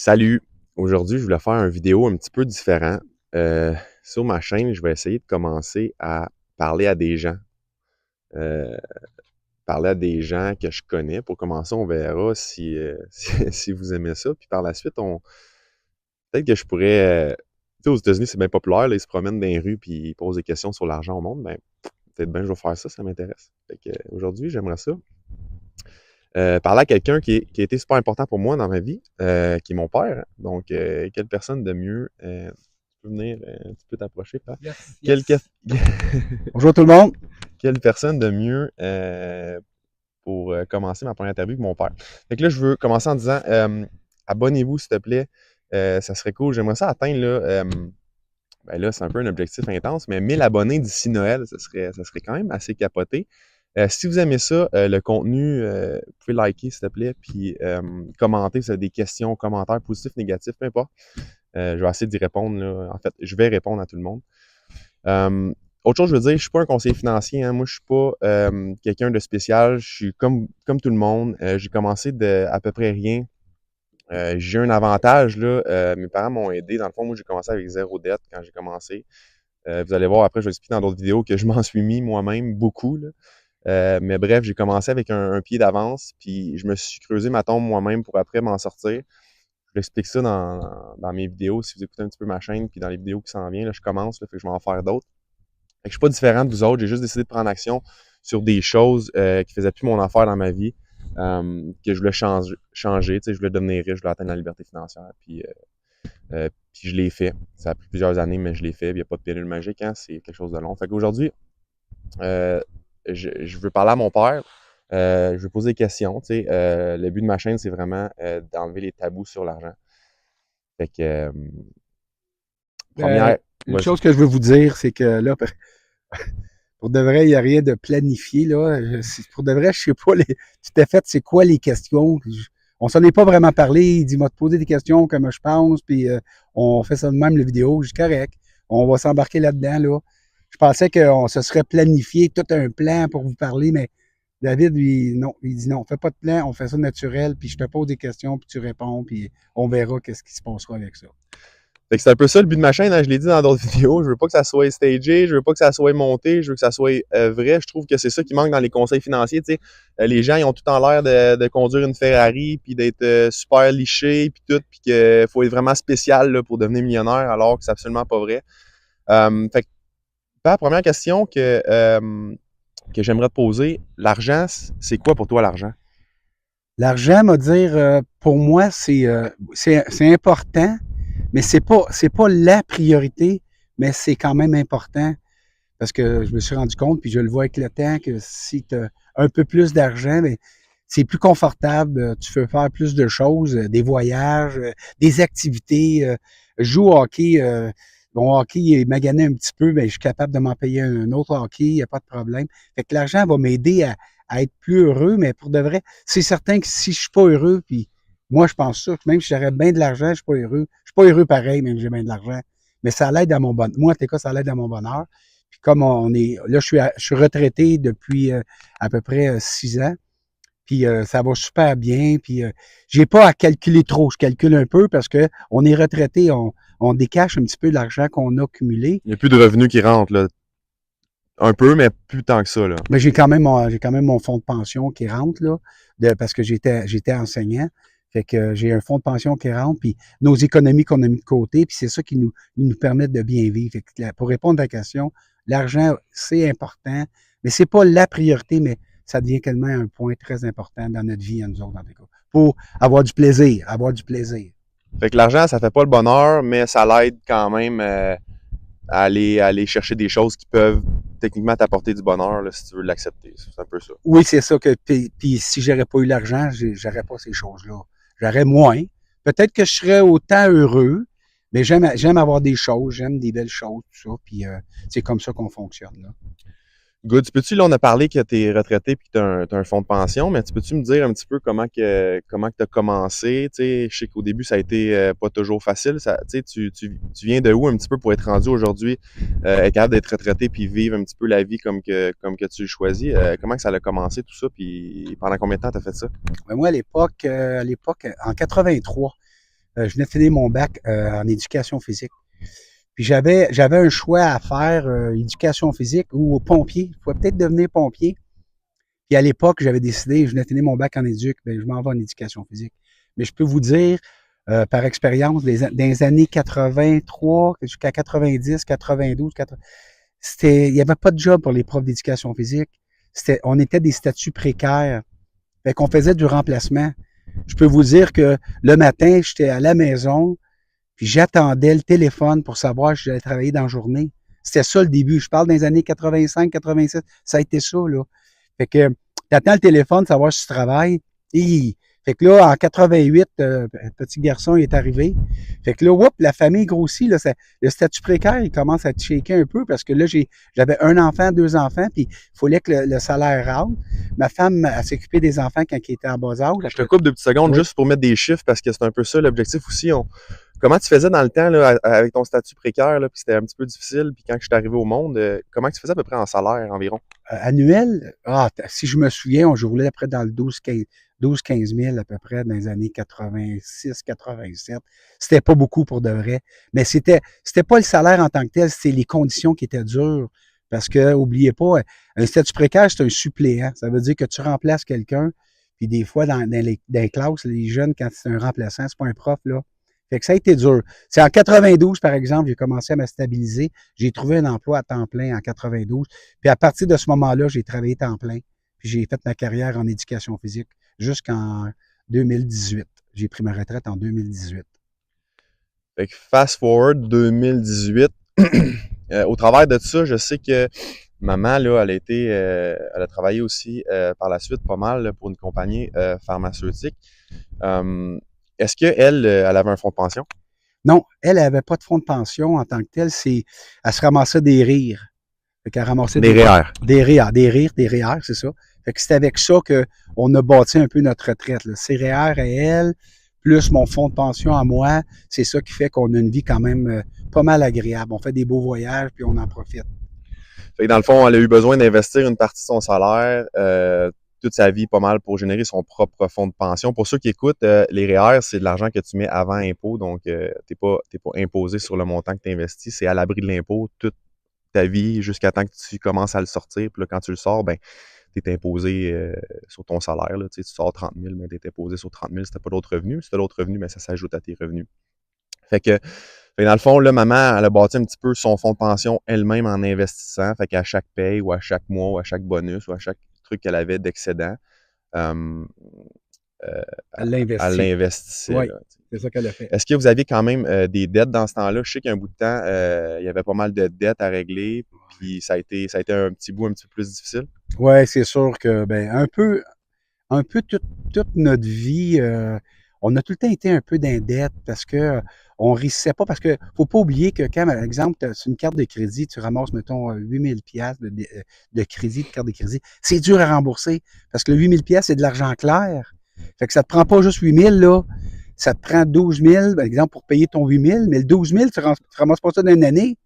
Salut! Aujourd'hui, je voulais faire une vidéo un petit peu différent. Sur ma chaîne, je vais essayer de commencer à parler à des gens. Euh, Parler à des gens que je connais. Pour commencer, on verra si, si vous aimez ça. Puis par la suite, peut-être que je pourrais. Tu sais, aux États-Unis, c'est bien populaire. Là, ils se promènent dans les rues puis ils posent des questions sur l'argent au monde. Ben, peut-être bien je vais faire ça, ça m'intéresse. Fait que, aujourd'hui, j'aimerais ça. Parler à quelqu'un qui a été super important pour moi dans ma vie, qui est mon père. Donc, quelle personne de mieux, tu peux venir un petit peu t'approcher, Pat? Yes, Quelle, yes. Bonjour tout le monde. quelle personne de mieux pour commencer ma première interview que mon père? Fait que là, je veux commencer en disant, abonnez-vous s'il te plaît, ça serait cool. J'aimerais ça atteindre, là, ben là, c'est un peu un objectif intense, mais 1000 abonnés d'ici Noël, ça serait quand même assez capoté. Si vous aimez ça, le contenu, vous pouvez liker, s'il te plaît, puis commenter si vous avez des questions, commentaires positifs, négatifs, peu importe. Je vais essayer d'y répondre, là. En fait, je vais répondre à tout le monde. Autre chose, je veux dire, je suis pas un conseiller financier, hein. Moi, je suis pas quelqu'un de spécial. Je suis comme tout le monde. J'ai commencé de à peu près rien. J'ai eu un avantage, là. Mes parents m'ont aidé. Dans le fond, moi, j'ai commencé avec 0 dette quand j'ai commencé. Vous allez voir, après, je vais expliquer dans d'autres vidéos que je m'en suis mis moi-même beaucoup, là. Mais bref, j'ai commencé avec un pied d'avance, puis je me suis creusé ma tombe moi-même pour après m'en sortir. Je l'explique ça dans mes vidéos, si vous écoutez un petit peu ma chaîne, puis dans les vidéos qui s'en viennent, là, je commence, là, fait que je vais en faire d'autres. Fait que je suis pas différent de vous autres, j'ai juste décidé de prendre action sur des choses qui faisaient plus mon affaire dans ma vie, que je voulais changer, tu sais, je voulais devenir riche, je voulais atteindre la liberté financière, puis je l'ai fait. Ça a pris plusieurs années, mais je l'ai fait. Il n'y a pas de pilule magique, hein, c'est quelque chose de long. Fait qu'aujourd'hui, euh, je veux parler à mon père. Je veux poser des questions. Tu sais, le but de ma chaîne, c'est vraiment d'enlever les tabous sur l'argent. Fait que, première, Une vas-y. chose que je veux vous dire, c'est que là, pour de vrai, il n'y a rien de planifié. Là. Pour de vrai, je sais pas tout à fait c'est quoi les questions. On s'en est pas vraiment parlé. Il dit, m'a te poser des questions comme je pense, puis on fait ça de même, la vidéo. Je dis, correct. On va s'embarquer là-dedans. Là. Je pensais qu'on se serait planifié tout un plan pour vous parler, mais David, lui, non. Il dit, non, on fait pas de plan, on fait ça naturel, puis je te pose des questions, puis tu réponds, puis on verra qu'est-ce qui se passera avec ça. Fait que c'est un peu ça le but de ma chaîne, hein, je l'ai dit dans d'autres vidéos. Je veux pas que ça soit stagé, je veux pas que ça soit monté, je veux que ça soit vrai. Je trouve que c'est ça qui manque dans les conseils financiers. Tu sais. Les gens, ils ont tout en l'air de conduire une Ferrari, puis d'être super lichés, puis tout, puis qu'il faut être vraiment spécial là, pour devenir millionnaire, alors que c'est absolument pas vrai. Fait que, la première question que j'aimerais te poser, l'argent, c'est quoi pour toi l'argent? L'argent, m'a dire, pour moi, c'est important, mais c'est pas la priorité, mais c'est quand même important parce que je me suis rendu compte, puis je le vois avec le temps, que si tu as un peu plus d'argent, ben, c'est plus confortable, tu peux faire plus de choses, des voyages, des activités, joue au hockey, mon hockey est magané un petit peu, mais je suis capable de m'en payer un autre hockey, il n'y a pas de problème. Fait que l'argent va m'aider à être plus heureux, mais pour de vrai, c'est certain que si je suis pas heureux, puis moi je pense ça, que même si j'aurais bien de l'argent, je suis pas heureux. Je suis pas heureux pareil, même si j'ai bien de l'argent. Mais ça l'aide à mon bonheur. Moi, en tout cas, ça l'aide à mon bonheur. Puis comme on est. Là, je suis retraité depuis à peu près 6 ans. Puis ça va super bien. Puis j'ai pas à calculer trop. Je calcule un peu parce que on est retraité, on décache un petit peu l'argent qu'on a cumulé. Il n'y a plus de revenus qui rentrent, là. Un peu, mais plus tant que ça, là. Mais j'ai quand même mon fonds de pension qui rentre là, parce que j'étais enseignant. Fait que j'ai un fonds de pension qui rentre, puis nos économies qu'on a mis de côté, puis c'est ça qui nous permet de bien vivre. Fait que, pour répondre à ta question, l'argent, c'est important, mais c'est pas la priorité, mais ça devient tellement un point très important dans notre vie, à nous autres, en tout cas. Pour avoir du plaisir, avoir du plaisir. Fait que l'argent, ça fait pas le bonheur, mais ça l'aide quand même à aller chercher des choses qui peuvent techniquement t'apporter du bonheur, là, si tu veux l'accepter. C'est un peu ça. Oui, c'est ça que, puis si j'aurais pas eu l'argent, j'aurais pas ces choses-là. J'aurais moins. Peut-être que je serais autant heureux, mais j'aime avoir des choses, j'aime des belles choses, tout ça, puis c'est comme ça qu'on fonctionne, là. Good. Là, on a parlé que tu es retraité et que tu as un fonds de pension, mais peux-tu me dire un petit peu comment tu as commencé? Tu sais, je sais qu'au début, ça a été pas toujours facile. Ça, tu viens de où un petit peu pour être rendu aujourd'hui, être capable d'être retraité puis vivre un petit peu la vie comme que tu le choisis? Comment que ça a commencé tout ça? Puis pendant combien de temps tu as fait ça? Mais moi, à l'époque, en 83, Je venais de finir mon bac en éducation physique. Puis j'avais un choix à faire, éducation physique ou pompier. Je pouvais peut-être devenir pompier. Puis à l'époque, j'avais décidé, je venais de finir mon bac en éduc, ben je m'en vais en éducation physique. Mais je peux vous dire, par expérience, dans les années 83 jusqu'à 90, 92, 80, il n'y avait pas de job pour les profs d'éducation physique. On était des statuts précaires. Fait qu'on faisait du remplacement. Je peux vous dire que le matin, j'étais à la maison, puis j'attendais le téléphone pour savoir si j'allais travailler dans la journée. C'était ça le début. Je parle des années 85, 86. Ça a été ça, là. Fait que t'attends le téléphone, savoir si tu travailles. Fait que là, en 88, petit garçon est arrivé. Fait que là, whoop, la famille grossit. Là, le statut précaire, il commence à te shaker un peu parce que là, j'avais un enfant, 2 enfants, puis il fallait que le salaire rentre. Ma femme, elle s'occupait des enfants quand ils étaient en bas âge. Je te coupe 2 petites secondes Oui. juste pour mettre des chiffres parce que c'est un peu ça l'objectif aussi. Comment tu faisais dans le temps là, avec ton statut précaire, là, puis c'était un petit peu difficile, puis quand je suis arrivé au monde, comment tu faisais à peu près en salaire environ? Annuel, si je me souviens, je roulais après dans le 12-15 000 à peu près dans les années 86, 87. C'était pas beaucoup pour de vrai. Mais c'était pas le salaire en tant que tel, c'était les conditions qui étaient dures. Parce que, oubliez pas, un statut précaire, c'est un suppléant. Ça veut dire que tu remplaces quelqu'un, puis des fois, dans les classes, les jeunes, quand c'est un remplaçant, c'est pas un prof, là. Fait que ça a été dur. C'est en 92, par exemple, j'ai commencé à me stabiliser. J'ai trouvé un emploi à temps plein en 92. Puis à partir de ce moment-là, j'ai travaillé temps plein. Puis j'ai fait ma carrière en éducation physique jusqu'en 2018. J'ai pris ma retraite en 2018. Fait que fast forward 2018. Au travers de ça, je sais que maman, là, elle a travaillé aussi par la suite pas mal là, pour une compagnie pharmaceutique. Est-ce qu'elle elle avait un fonds de pension? Non, elle n'avait pas de fonds de pension en tant que tel. Elle se ramassait des rires. Fait qu'elle ramassait Des REER. Des REER, c'est ça. Fait que c'est avec ça qu'on a bâti un peu notre retraite. Là. Ses REER à elle, plus mon fonds de pension à moi, c'est ça qui fait qu'on a une vie quand même pas mal agréable. On fait des beaux voyages, puis on en profite. Fait que dans le fond, elle a eu besoin d'investir une partie de son salaire toute sa vie pas mal pour générer son propre fonds de pension. Pour ceux qui écoutent, les REER, c'est de l'argent que tu mets avant impôt, donc t'es pas imposé sur le montant que tu investis, c'est à l'abri de l'impôt toute ta vie jusqu'à temps que tu commences à le sortir. Puis là, quand tu le sors, ben tu es imposé sur ton salaire. Là. Tu sors 30 000, mais tu es imposé sur 30 000 si tu n'as pas d'autres revenus. Si tu as d'autres revenus, ben, ça s'ajoute à tes revenus. Fait que dans le fond, là, maman, elle a bâti un petit peu son fonds de pension elle-même en investissant. Fait qu'à chaque paye ou à chaque mois ou à chaque bonus ou à chaque truc qu'elle avait d'excédent, elle l'investissait. Oui, là, c'est ça qu'elle a fait. Est-ce que vous aviez quand même des dettes dans ce temps-là? Je sais qu'il y a un bout de temps, il y avait pas mal de dettes à régler, puis ça a été un petit bout un petit peu plus difficile. Oui, c'est sûr que un peu toute notre vie, on a tout le temps été un peu d'indette parce que on risquait pas, parce que faut pas oublier que quand, par exemple, c'est une carte de crédit, tu ramasses, mettons, 8000 pièces de crédit, de carte de crédit, c'est dur à rembourser parce que le 8000 pièces c'est de l'argent clair. Fait que ça te prend pas juste 8000, là. Ça te prend 12 000, par exemple, pour payer ton 8000, mais le 12 000, tu ramasses pas ça dans une année.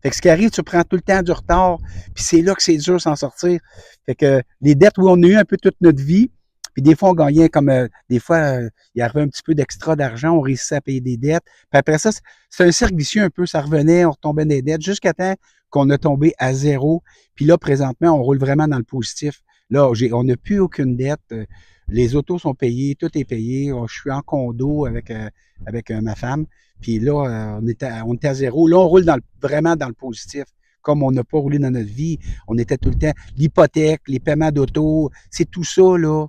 Fait que ce qui arrive, tu prends tout le temps du retard, puis c'est là que c'est dur de s'en sortir. Fait que les dettes, oui, on a eu un peu toute notre vie, puis des fois, on gagnait comme, des fois, il y avait un petit peu d'extra d'argent, on réussissait à payer des dettes. Puis après ça, c'est un cercle vicieux un peu, ça revenait, on retombait dans des dettes, jusqu'à temps qu'on a tombé à zéro. Puis là, présentement, on roule vraiment dans le positif. Là, on n'a plus aucune dette. Les autos sont payées, tout est payé. Je suis en condo avec ma femme. Puis là, on était à zéro. Là, on roule vraiment dans le positif. Comme on n'a pas roulé dans notre vie, on était tout le temps. L'hypothèque, les paiements d'auto, c'est tout ça, là.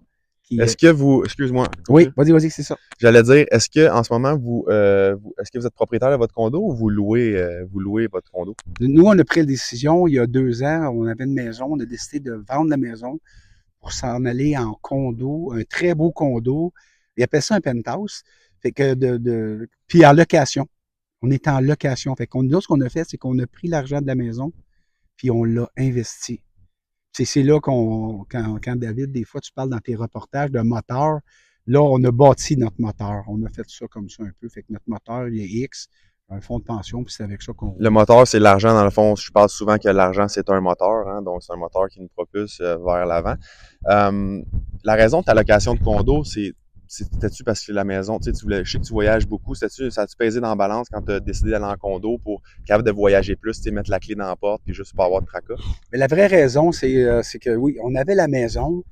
Est-ce que vous, excuse-moi. Oui, vas-y, c'est ça. J'allais dire, est-ce que en ce moment, est-ce que vous êtes propriétaire de votre condo ou vous louez votre condo? Nous, on a pris la décision il y a 2 ans. On avait une maison, on a décidé de vendre la maison pour s'en aller en condo, un très beau condo. Ils appellent ça un penthouse. Fait que puis en location. On est en location. Fait qu'on, nous, ce qu'on a fait, c'est qu'on a pris l'argent de la maison, puis on l'a investi. C'est là quand David, des fois, tu parles dans tes reportages de moteur, là, on a bâti notre moteur. On a fait ça comme ça un peu. Fait que notre moteur, il est X, un fonds de pension, puis c'est avec ça qu'on... Le moteur, c'est l'argent, dans le fond. Je parle souvent que l'argent, c'est un moteur, hein, donc c'est un moteur qui nous propulse vers l'avant. La raison de ta location de condo, c'est c'était-tu parce que la maison, tu sais, je sais que tu voyages beaucoup, ça a-tu pesé dans la balance quand tu as décidé d'aller en condo pour être capable de voyager plus, tu sais, mettre la clé dans la porte puis juste pas avoir de tracas? Mais la vraie raison, c'est que oui, on avait la maison,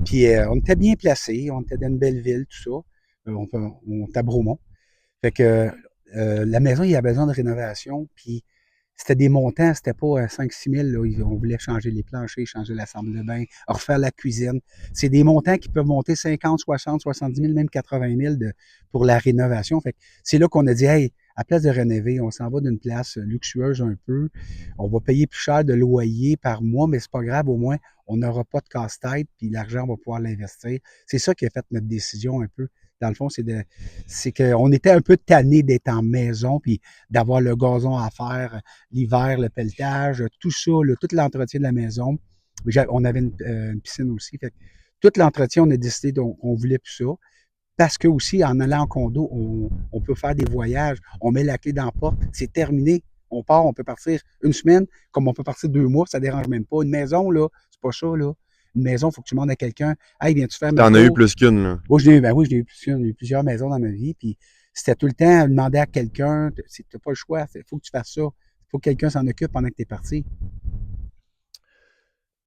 puis on était bien placés, on était dans une belle ville, tout ça. On était à Bromont. Fait que la maison, il y a besoin de rénovation, puis c'était des montants, c'était pas 5-6 000, là. On voulait changer les planchers, changer la salle de bain, refaire la cuisine. C'est des montants qui peuvent monter 50, 60, 70 000, même 80 000 pour la rénovation. Fait que c'est là qu'on a dit, hey, à place de rénover, on s'en va d'une place luxueuse un peu. On va payer plus cher de loyer par mois, mais c'est pas grave, au moins, on n'aura pas de casse-tête, puis l'argent, on va pouvoir l'investir. C'est ça qui a fait notre décision un peu. Dans le fond, c'est qu'on était un peu tanné d'être en maison, puis d'avoir le gazon à faire, l'hiver, le pelletage, tout ça, tout l'entretien de la maison. On avait une piscine aussi. Fait que tout l'entretien, on a décidé qu'on voulait plus ça. Parce que aussi, en allant en condo, on peut faire des voyages. On met la clé dans la porte, c'est terminé. On part, on peut partir une semaine, comme on peut partir 2 mois, ça dérange même pas. Une maison, là, c'est pas ça, là. Une maison, il faut que tu demandes à quelqu'un, hey, viens-tu faire T'en as eu plus qu'une, là. Oui, j'ai eu plusieurs maisons dans ma vie, puis c'était tout le temps à demander à quelqu'un, t'as pas le choix, il faut que tu fasses ça. Il faut que quelqu'un s'en occupe pendant que tu es parti.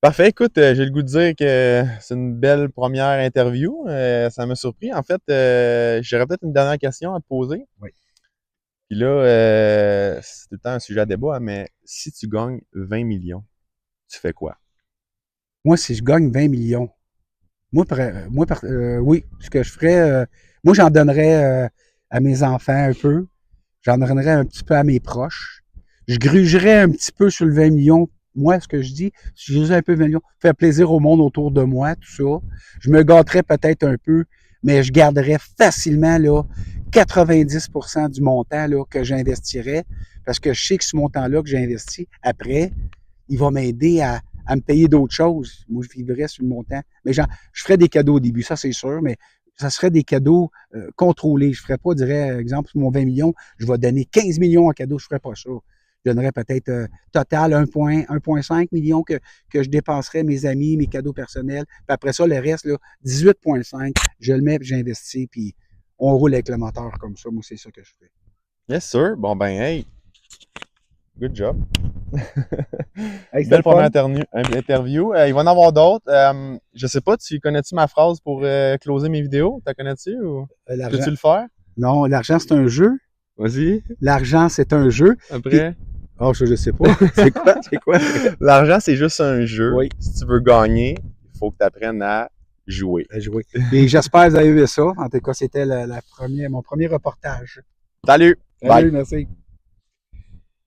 Parfait. Écoute, j'ai le goût de dire que c'est une belle première interview. Ça m'a surpris. En fait, j'aurais peut-être une dernière question à te poser. Oui. Puis là, c'est tout le temps un sujet à débat, hein, mais si tu gagnes 20 millions, tu fais quoi? Moi, si je gagne 20 millions, oui, ce que je ferais, moi, j'en donnerais à mes enfants un peu. J'en donnerais un petit peu à mes proches. Je grugerais un petit peu sur le 20 millions. Moi, ce que je dis, si je un peu 20 millions, faire plaisir au monde autour de moi, tout ça. Je me gâterais peut-être un peu, mais je garderais facilement là, 90% du montant là, que j'investirais, parce que je sais que ce montant-là que j'ai investi, après, il va m'aider à me payer d'autres choses. Moi, je vivrais sur le montant. Mais je ferais des cadeaux au début, ça c'est sûr, mais ça serait des cadeaux contrôlés. Je ne ferais pas, exemple, sur mon 20 millions, je vais donner 15 millions en cadeaux, je ne ferais pas ça. Je donnerais peut-être total 1,5 million que je dépenserais mes amis, mes cadeaux personnels. Puis après ça, le reste, là, 18,5, je le mets, puis j'investis, puis on roule avec le moteur comme ça. Moi, c'est ça que je fais. Yes, sir. Bon, ben, hey, good job. Hey, belle première interview. Il va y en avoir d'autres. Je sais pas, connais-tu ma phrase pour closer mes vidéos? T'as connais-tu ou peux-tu le faire? Non, l'argent, c'est un jeu. Vas-y. L'argent, c'est un jeu. Après? Oh, je sais pas. C'est quoi? L'argent, c'est juste un jeu. Oui. Si tu veux gagner, il faut que tu apprennes à jouer. Et j'espère que vous avez aimé ça. En tout cas, c'était mon premier reportage. Salut! Salut, merci.